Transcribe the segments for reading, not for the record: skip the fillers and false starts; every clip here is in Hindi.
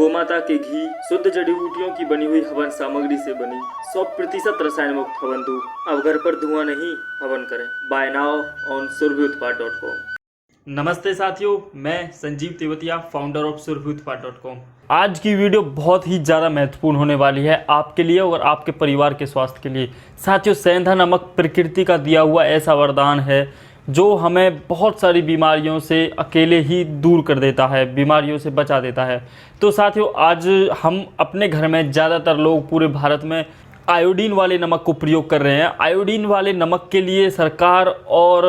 गोमाता के घी, शुद्ध जड़ी बूटियों की बनी हुई हवन सामग्री से बनी 100% रसायन मुक्त हवन धूप। अब घर पर धुआं नहीं, हवन करें। Buy now on surbhiutpad.com। नमस्ते साथियों, मैं Sanjeev Tewatia, founder of surbhiutpad.com। आज की वीडियो बहुत ही ज़्यादा महत्वपूर्ण होने वाली है आपके लिए और आपके परिवार के स्वास्थ्य के लिए। साथियों, सेंधा नमक प्रकृति का दिया हुआ ऐसा वरदान है जो हमें बहुत सारी बीमारियों से अकेले ही दूर कर देता है, बीमारियों से बचा देता है। तो साथियों, आज हम अपने घर में ज़्यादातर लोग पूरे भारत में आयोडीन वाले नमक को प्रयोग कर रहे हैं। आयोडीन वाले नमक के लिए सरकार और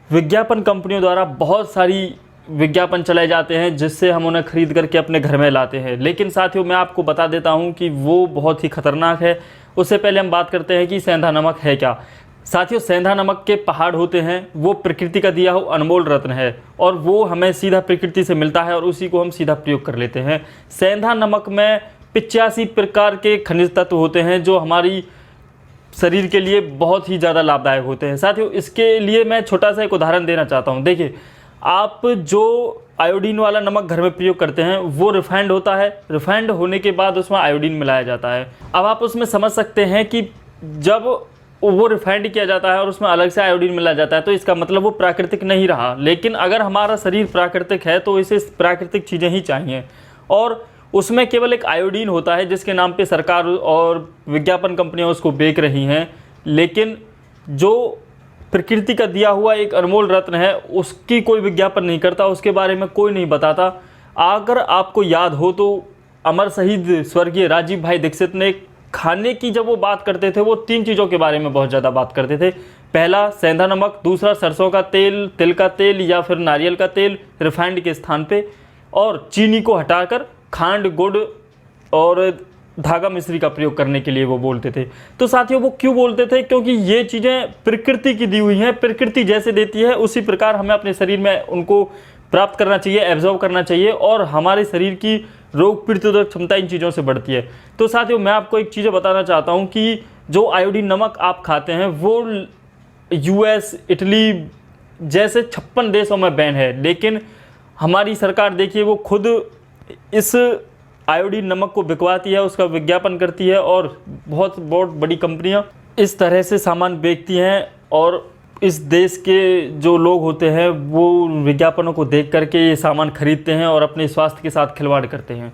विज्ञापन कंपनियों द्वारा बहुत सारी विज्ञापन चलाए जाते हैं जिससे हम उन्हें खरीद करके अपने घर में लाते हैं। लेकिन साथियों, मैं आपको बता देता हूं कि वो बहुत ही खतरनाक है। उससे पहले हम बात करते हैं कि सेंधा नमक है क्या। साथियों, सेंधा नमक के पहाड़ होते हैं, वो प्रकृति का दिया हुआ अनमोल रत्न है और वो हमें सीधा प्रकृति से मिलता है और उसी को हम सीधा प्रयोग कर लेते हैं। सेंधा नमक में 85 प्रकार के खनिज तत्व होते हैं जो हमारी शरीर के लिए बहुत ही ज़्यादा लाभदायक होते हैं। साथियों, इसके लिए मैं छोटा सा एक उदाहरण देना चाहता हूँ। देखिए, आप जो आयोडीन वाला नमक घर में प्रयोग करते हैं वो रिफाइंड होता है। रिफाइंड होने के बाद उसमें आयोडीन मिलाया जाता है। अब आप उसमें समझ सकते हैं कि जब वो रिफाइंड किया जाता है और उसमें अलग से आयोडीन मिलाया जाता है तो इसका मतलब वो प्राकृतिक नहीं रहा। लेकिन अगर हमारा शरीर प्राकृतिक है तो इसे प्राकृतिक चीज़ें ही चाहिए और उसमें केवल एक आयोडीन होता है जिसके नाम पे सरकार और विज्ञापन कंपनियां उसको बेच रही हैं। लेकिन जो प्रकृति का दिया हुआ एक अनमोल रत्न है उसकी कोई विज्ञापन नहीं करता, उसके बारे में कोई नहीं बताता। अगर आपको याद हो तो अमर शहीद स्वर्गीय राजीव भाई दीक्षित ने खाने की जब वो बात करते थे वो 3 चीज़ों के बारे में बहुत ज़्यादा बात करते थे। पहला सेंधा नमक, दूसरा सरसों का तेल, तिल का तेल या फिर नारियल का तेल रिफाइंड के स्थान पे, और चीनी को हटाकर खांड, गुड़ और धागा मिश्री का प्रयोग करने के लिए वो बोलते थे। तो साथियों, वो क्यों बोलते थे? क्योंकि ये चीज़ें प्रकृति की दी हुई हैं, प्रकृति जैसे देती है उसी प्रकार हमें अपने शरीर में उनको प्राप्त करना चाहिए, एब्जॉर्ब करना चाहिए और हमारे शरीर की रोग प्रतिरोधक क्षमता इन चीज़ों से बढ़ती है। तो साथियों, मैं आपको एक चीज़ बताना चाहता हूँ कि जो आयोडीन नमक आप खाते हैं वो US, इटली जैसे 56 देशों में बैन है। लेकिन हमारी सरकार देखिए, वो खुद इस आयोडीन नमक को बिकवाती है, उसका विज्ञापन करती है और बहुत बड़ी कंपनियां इस तरह से सामान बेचती हैं और इस देश के जो लोग होते हैं वो विज्ञापनों को देख करके ये सामान खरीदते हैं और अपने स्वास्थ्य के साथ खिलवाड़ करते हैं।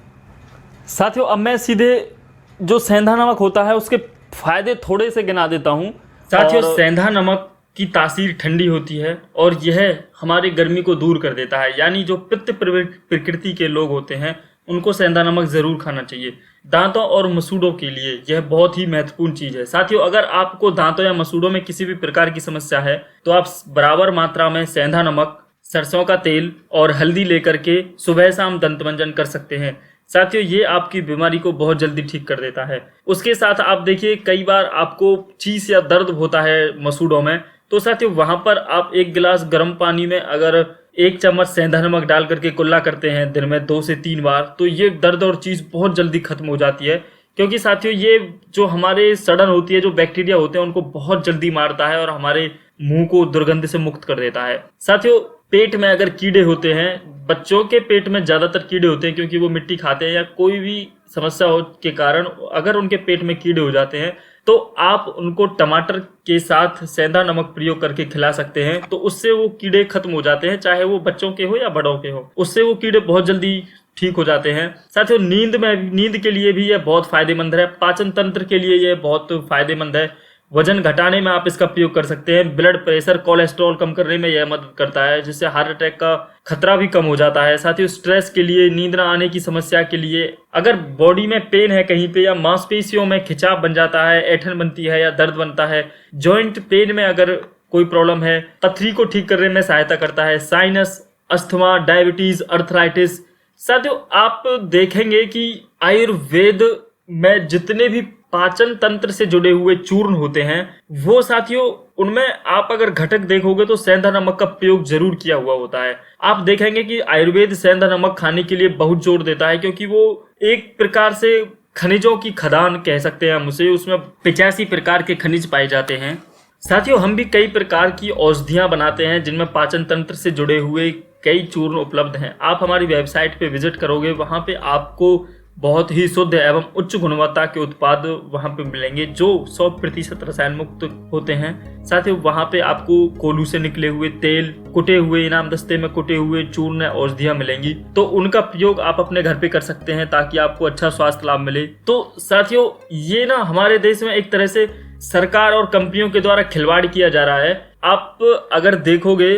साथियों, अब मैं सीधे जो सेंधा नमक होता है उसके फायदे थोड़े से गिना देता हूँ। साथियों, सेंधा नमक की तासीर ठंडी होती है और यह हमारे गर्मी को दूर कर देता है। यानी जो पित्त प्रकृति के लोग होते हैं उनको सेंधा नमक ज़रूर खाना चाहिए। दांतों और मसूड़ों के लिए यह बहुत ही महत्वपूर्ण चीज़ है। साथियों, अगर आपको दांतों या मसूड़ों में किसी भी प्रकार की समस्या है तो आप बराबर मात्रा में सेंधा नमक, सरसों का तेल और हल्दी लेकर के सुबह शाम दंत मंजन कर सकते हैं। साथियों, ये आपकी बीमारी को बहुत जल्दी ठीक कर देता है। उसके साथ आप देखिए, कई बार आपको चीस या दर्द होता है मसूड़ों में, तो साथियों वहाँ पर आप 1 गिलास गर्म पानी में अगर 1 चम्मच सेंधा नमक डाल करके कुल्ला करते हैं दिन में 2 से 3 बार, तो ये दर्द और चीज़ बहुत जल्दी खत्म हो जाती है। क्योंकि साथियों, ये जो हमारे सड़न होती है, जो बैक्टीरिया होते हैं उनको बहुत जल्दी मारता है और हमारे मुंह को दुर्गंध से मुक्त कर देता है। साथियों, पेट में अगर कीड़े होते हैं, बच्चों के पेट में ज़्यादातर कीड़े होते हैं क्योंकि वो मिट्टी खाते हैं या कोई भी समस्या हो के कारण अगर उनके पेट में कीड़े हो जाते हैं तो आप उनको टमाटर के साथ सेंधा नमक प्रयोग करके खिला सकते हैं। तो उससे वो कीड़े खत्म हो जाते हैं, चाहे वो बच्चों के हो या बड़ों के हो, उससे वो कीड़े बहुत जल्दी ठीक हो जाते हैं। साथियों, नींद के लिए भी यह बहुत फायदेमंद है। पाचन तंत्र के लिए यह बहुत फायदेमंद है। वजन घटाने में आप इसका प्रयोग कर सकते हैं। ब्लड प्रेशर, कोलेस्ट्रॉल कम करने में यह मदद करता है जिससे हार्ट अटैक का खतरा भी कम हो जाता है। साथियों, स्ट्रेस के लिए, नींद न आने की समस्या के लिए, अगर बॉडी में पेन है कहीं पे या मांसपेशियों में खिंचाव बन जाता है, ऐंठन बनती है या दर्द बनता है, जॉइंट पेन में अगर कोई प्रॉब्लम है, पथरी को ठीक करने में सहायता करता है। Sinus, asthma, diabetes, arthritis. साथियों, आप देखेंगे कि आयुर्वेद में जितने भी पाचन तंत्र से जुड़े हुए चूर्ण होते हैं वो साथियों उनमें आप अगर घटक देखोगे तो सेंधा नमक का प्रयोग जरूर किया हुआ होता है। आप देखेंगे कि आयुर्वेद सेंधा नमक खाने के लिए बहुत जोर देता है क्योंकि वो एक प्रकार से खनिजों की खदान कह सकते हैं हम उसे। उसमें 85 प्रकार के खनिज पाए जाते हैं। साथियों, हम भी कई प्रकार की औषधियां बनाते हैं जिनमें पाचन तंत्र से जुड़े हुए कई चूर्ण उपलब्ध हैं। आप हमारी वेबसाइट पे विजिट करोगे, वहाँ पे आपको बहुत ही शुद्ध एवं उच्च गुणवत्ता के उत्पाद वहाँ पे मिलेंगे जो 100% रसायन मुक्त होते हैं। साथ ही वहाँ पे आपको कोल्हू से निकले हुए तेल, कुटे हुए इनाम दस्ते में कुटे हुए चूर्ण औषधियाँ मिलेंगी, तो उनका प्रयोग आप अपने घर पे कर सकते हैं ताकि आपको अच्छा स्वास्थ्य लाभ मिले। तो साथियों, ये ना हमारे देश में एक तरह से सरकार और कंपनियों के द्वारा खिलवाड़ किया जा रहा है। आप अगर देखोगे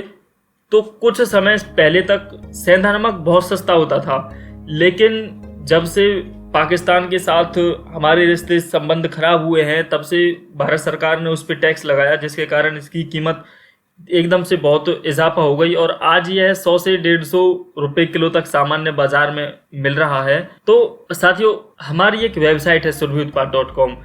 तो कुछ समय पहले तक सेंधा नमक बहुत सस्ता होता था, लेकिन जब से पाकिस्तान के साथ हमारे रिश्ते संबंध खराब हुए हैं, तब से भारत सरकार ने उस पर टैक्स लगाया, जिसके कारण इसकी कीमत एकदम से बहुत इजाफा हो गई और आज यह 100 से 150 रुपए किलो तक सामान्य बाजार में मिल रहा है। तो साथियों, हमारी एक वेबसाइट है surbhiutpad.com,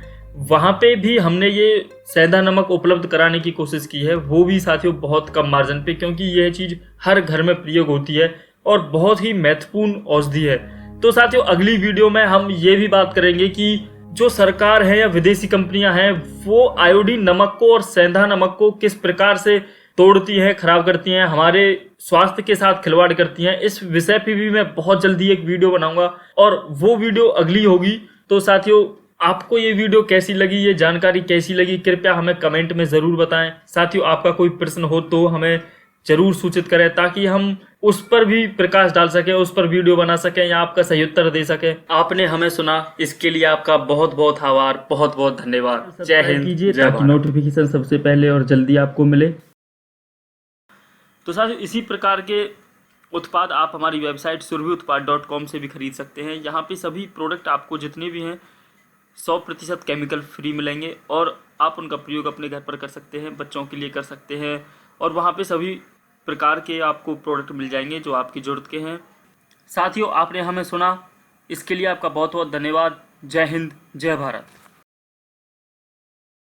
वहाँ पे भी हमने ये सेंधा नमक उपलब्ध कराने की कोशिश की है, वो भी साथियों बहुत कम मार्जिन पे, क्योंकि यह चीज़ हर घर में प्रयोग होती है और बहुत ही महत्वपूर्ण औषधि है। तो साथियों, अगली वीडियो में हम ये भी बात करेंगे कि जो सरकार है या विदेशी कंपनियां हैं, वो आयोडीन नमक को और सेंधा नमक को किस प्रकार से तोड़ती हैं, खराब करती हैं, हमारे स्वास्थ्य के साथ खिलवाड़ करती हैं। इस विषय पे भी मैं बहुत जल्दी एक वीडियो बनाऊंगा और वो वीडियो अगली होगी। तो साथियों, आपको ये वीडियो कैसी लगी, ये जानकारी कैसी लगी, कृपया हमें कमेंट में ज़रूर बताएं। साथियों, आपका कोई प्रश्न हो तो हमें जरूर सूचित करें ताकि हम उस पर भी प्रकाश डाल सकें, उस पर वीडियो बना सकें या आपका सही उत्तर दे सकें। आपने हमें सुना, इसके लिए आपका बहुत बहुत आभार, बहुत बहुत धन्यवाद। जय हिंद, कीजिए ताकि नोटिफिकेशन सबसे पहले और जल्दी आपको मिले। तो साथियों, इसी प्रकार के उत्पाद आप हमारी वेबसाइट surbhiutpad.com से भी खरीद सकते हैं। यहाँ पे सभी प्रोडक्ट आपको जितने भी हैं 100% केमिकल फ्री मिलेंगे और आप उनका प्रयोग अपने घर पर कर सकते हैं, बच्चों के लिए कर सकते हैं और वहाँ पे सभी प्रकार के आपको प्रोडक्ट मिल जाएंगे जो आपकी ज़रूरत के हैं। साथियों, आपने हमें सुना, इसके लिए आपका बहुत बहुत धन्यवाद। जय हिंद, जय भारत।